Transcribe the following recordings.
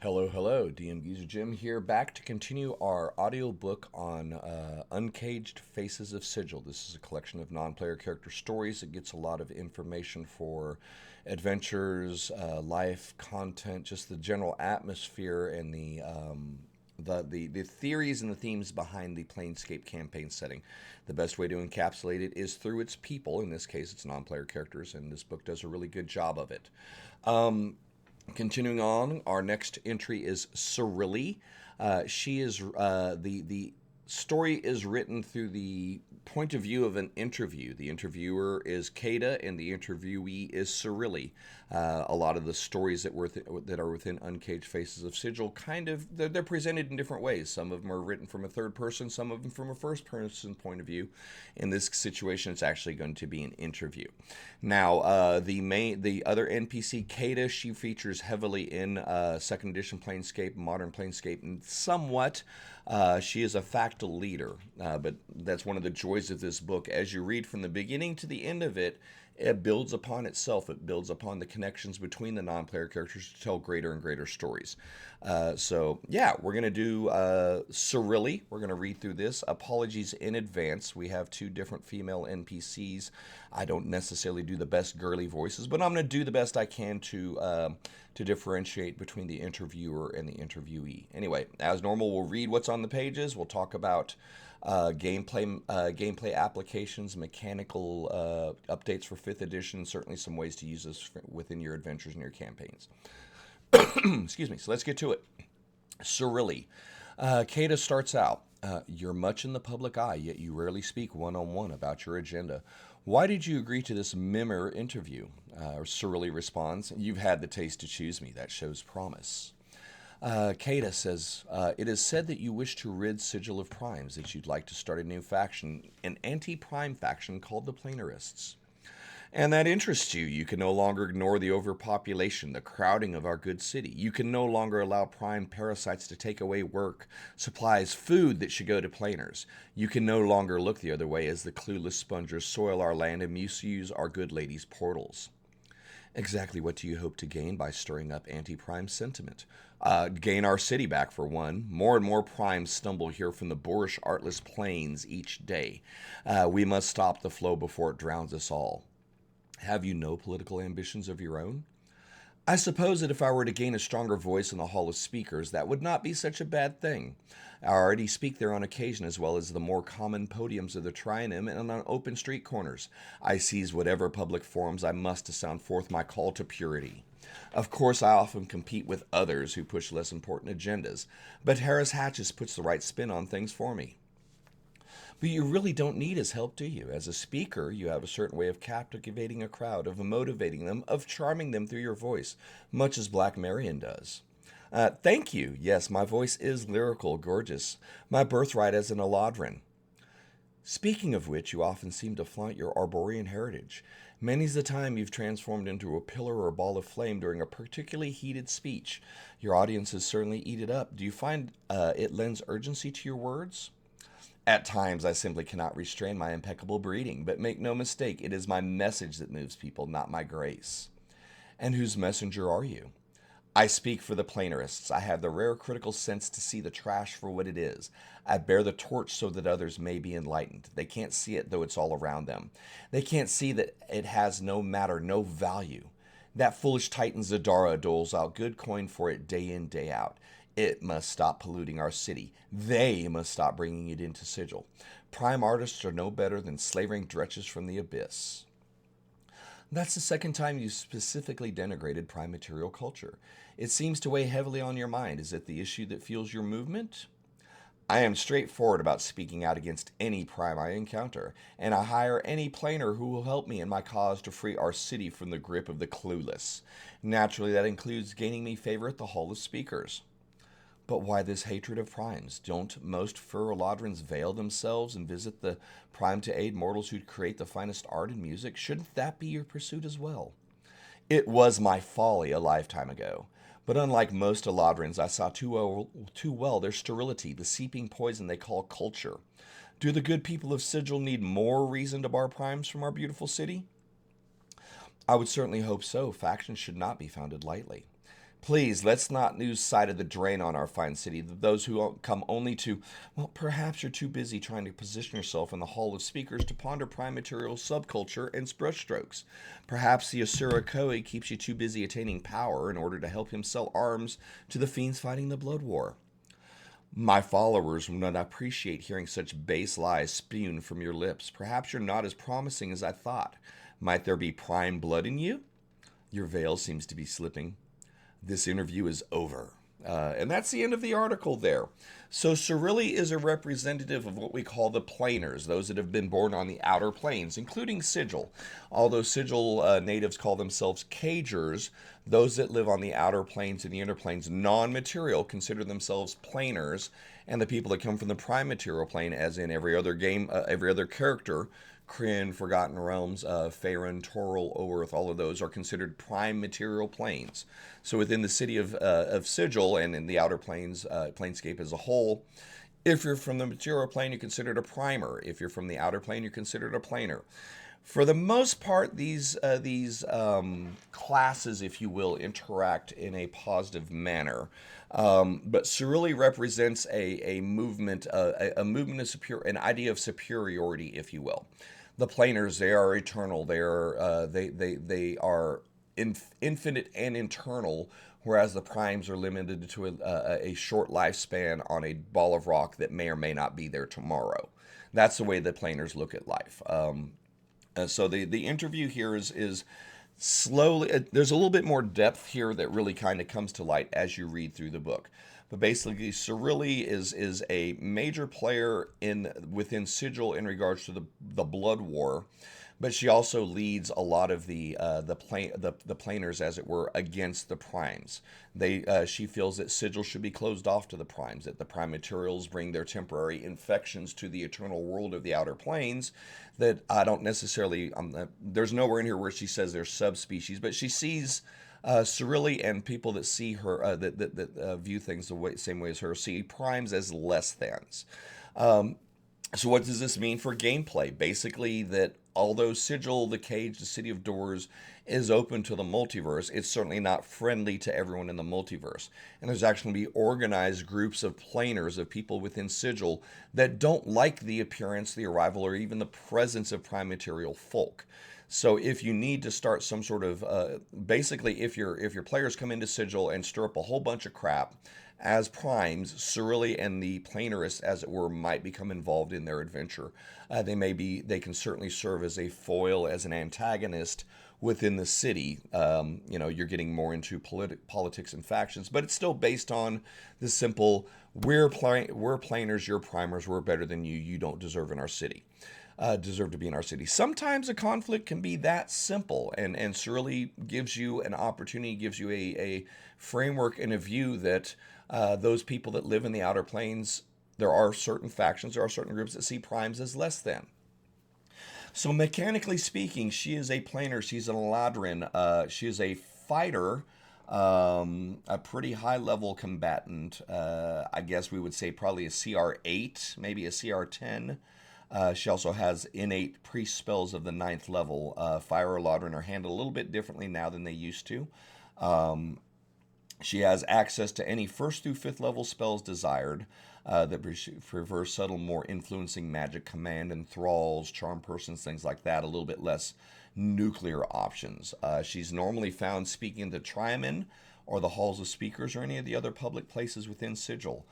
Hello, hello. DM Geezer Jim here, back to continue our audiobook on Uncaged Faces of Sigil. This is a collection of non-player character stories. It gets a lot of information for adventures, life, content, just the general atmosphere and the theories and the themes behind the Planescape campaign setting. The best way to encapsulate it is through its people. In this case, it's non-player characters, and this book does a really good job of it. Continuing on, our next entry is Cirily. She is the story is written through the point of view of an interview. The interviewer is Qaida, and the interviewee is Cirily. A lot of the stories that are within Uncaged Faces of Sigil, they're presented in different ways. Some of them are written from a third person, some of them from a first person point of view. In this situation, it's actually going to be an interview. Now, the other NPC, Qaida, she features heavily in Second Edition Planescape, Modern Planescape, and somewhat. She is a factal leader, but that's one of the joys of this book. As you read from the beginning to the end of it, it builds upon itself. It builds upon the connections between the non-player characters to tell greater and greater stories. We're going to do Cirily. We're going to read through this. Apologies in advance. We have two different female NPCs. I don't necessarily do the best girly voices, but I'm going to do the best I can to differentiate between the interviewer and the interviewee. Anyway, as normal, we'll read what's on the pages. We'll talk about gameplay applications, mechanical updates for 5th edition, certainly some ways to use this within your adventures and your campaigns. Excuse me. So let's get to it. Cirily. Qaida starts out. You're much in the public eye, yet you rarely speak one-on-one about your agenda. Why did you agree to this mirror interview? Cirily responds, you've had the taste to choose me. That shows promise. Qaida says, it is said that you wish to rid Sigil of primes, that you'd like to start a new faction, an anti-prime faction called the Planarists. And that interests you. You can no longer ignore the overpopulation, the crowding of our good city. You can no longer allow prime parasites to take away work, supplies, food that should go to Planars. You can no longer look the other way as the clueless spongers soil our land and misuse our good ladies' portals. Exactly what do you hope to gain by stirring up anti-prime sentiment? Gain our city back, for one. More and more primes stumble here from the boorish, artless plains each day. We must stop the flow before it drowns us all. Have you no political ambitions of your own? I suppose that if I were to gain a stronger voice in the Hall of Speakers, that would not be such a bad thing. I already speak there on occasion, as well as the more common podiums of the Trianim and on open street corners. I seize whatever public forums I must to sound forth my call to purity. Of course, I often compete with others who push less important agendas, but Harris Hatches puts the right spin on things for me. But you really don't need his help, do you? As a speaker, you have a certain way of captivating a crowd, of motivating them, of charming them through your voice, much as Black Marion does. Thank you. Yes, my voice is lyrical, gorgeous. My birthright as an Eladrin. Speaking of which, you often seem to flaunt your Arborean heritage. Many's the time you've transformed into a pillar or a ball of flame during a particularly heated speech. Your audiences certainly eat it up. Do you find it lends urgency to your words? At times, I simply cannot restrain my impeccable breeding, but make no mistake, it is my message that moves people, not my grace. And whose messenger are you? I speak for the Planarists. I have the rare critical sense to see the trash for what it is. I bear the torch so that others may be enlightened. They can't see it, though it's all around them. They can't see that it has no matter, no value. That foolish Titan Zadara doles out good coin for it day in, day out. It must stop polluting our city. They must stop bringing it into Sigil. Prime artists are no better than slavering dretches from the abyss. That's the second time you specifically denigrated prime material culture. It seems to weigh heavily on your mind. Is it the issue that fuels your movement? I am straightforward about speaking out against any prime I encounter, and I hire any planar who will help me in my cause to free our city from the grip of the clueless. Naturally, that includes gaining me favor at the Hall of Speakers. But why this hatred of primes? Don't most Furladrins veil themselves and visit the prime to aid mortals who create the finest art and music? Shouldn't that be your pursuit as well? It was my folly a lifetime ago. But unlike most Eladrins, I saw too well their sterility, the seeping poison they call culture. Do the good people of Sigil need more reason to bar primes from our beautiful city? I would certainly hope so. Factions should not be founded lightly. Please, let's not lose sight of the drain on our fine city. Those who come only to, well, perhaps you're too busy trying to position yourself in the hall of speakers to ponder prime material subculture and brushstrokes. Perhaps the Asura Koi keeps you too busy attaining power in order to help him sell arms to the fiends fighting the blood war. My followers would not appreciate hearing such base lies spewed from your lips. Perhaps you're not as promising as I thought. Might there be prime blood in you? Your veil seems to be slipping. This interview is over. And that's the end of the article there. So Cirily is a representative of what we call the Planars, those that have been born on the outer planes, including Sigil. Although Sigil natives call themselves Cagers, those that live on the outer planes and the inner planes, non-material, consider themselves Planars, and the people that come from the prime material plane, as in every other game, every other character, Kryn, Forgotten Realms, Faerun, Toril, Oerth, all of those are considered prime material planes. So within the city of Sigil and in the outer planes, planescape as a whole, if you're from the material plane, you're considered a primer. If you're from the outer plane, you're considered a planar. For the most part, these classes, if you will, interact in a positive manner. But Cirily represents a movement, a movement of an idea of superiority, if you will. The Planars, they are eternal. They are infinite and internal, whereas the primes are limited to a short lifespan on a ball of rock that may or may not be there tomorrow. That's the way the Planars look at life. So the interview here is slowly, there's a little bit more depth here that really kind of comes to light as you read through the book. But basically, Cirily is a major player within Sigil in regards to the Blood War, but she also leads a lot of the Planars, as it were, against the Primes. She feels that Sigil should be closed off to the Primes, that the Prime materials bring their temporary infections to the eternal world of the Outer Planes. That I don't necessarily, there's nowhere in here where she says they're subspecies, but she sees Cirily and people that see her, that view things the same way as her, see primes as less thans. So what does this mean for gameplay? Basically, that although Sigil, the Cage, the City of Doors, is open to the multiverse, it's certainly not friendly to everyone in the multiverse. And there's actually going to be organized groups of planars, of people within Sigil, that don't like the appearance, the arrival, or even the presence of prime material folk. So if you need to start some sort of, basically, if your players come into Sigil and stir up a whole bunch of crap, as primes, Cirily and the Planarists, as it were, might become involved in their adventure. They can certainly serve as a foil, as an antagonist within the city. You're getting more into politics and factions, but it's still based on the simple, we're Planars, you're primers, we're better than you, you don't deserve in our city. Deserve to be in our city. Sometimes a conflict can be that simple, and Cirily gives you an opportunity, gives you a framework and a view that those people that live in the Outer Planes, there are certain factions, there are certain groups that see primes as less than. So mechanically speaking, she is a planar, she's an Eladrin, she is a fighter, a pretty high level combatant, I guess we would say probably a CR8, maybe a CR10. She also has innate priest spells of the 9th level. Fire Eladrin are handled a little bit differently now than they used to. She has access to any 1st through 5th level spells desired that prefer subtle, more influencing magic, command, enthralls, charm persons, things like that. A little bit less nuclear options. She's normally found speaking to Triamen or the halls of speakers or any of the other public places within Sigil.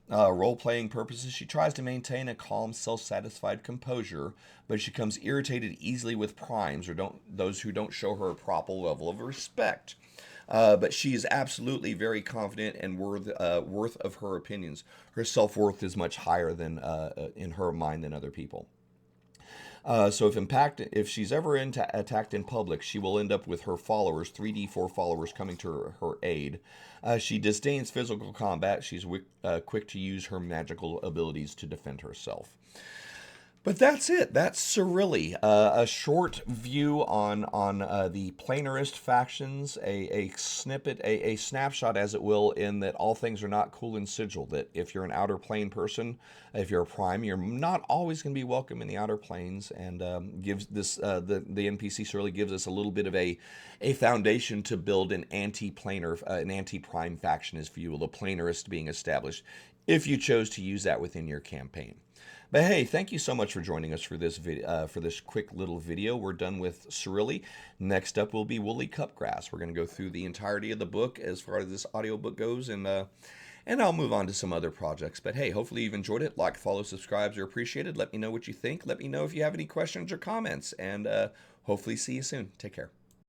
Role-playing purposes, she tries to maintain a calm, self-satisfied composure, but she becomes irritated easily with primes or those who don't show her a proper level of respect. But she is absolutely very confident and worth of her opinions. Her self-worth is much higher than in her mind than other people. So if she's ever attacked in public, she will end up with her followers, 3d4 followers coming to her aid. She disdains physical combat. She's quick to use her magical abilities to defend herself. But that's it. That's Cirily, a short view on the Planarist factions, a snippet, a snapshot, as it will, in that all things are not cool in Sigil. That if you're an outer plane person, if you're a prime, you're not always going to be welcome in the outer planes. And gives this the NPC Cirily gives us a little bit of a foundation to build an anti-planar, an anti-prime faction, as you will, the Planarist being established, if you chose to use that within your campaign. But hey, thank you so much for joining us for this for this quick little video. We're done with Cirily. Next up will be Woolly Cupgrass. We're going to go through the entirety of the book as far as this audiobook goes, and I'll move on to some other projects. But hey, hopefully you've enjoyed it. Like, follow, subscribes are appreciated. Let me know what you think. Let me know if you have any questions or comments, and hopefully see you soon. Take care.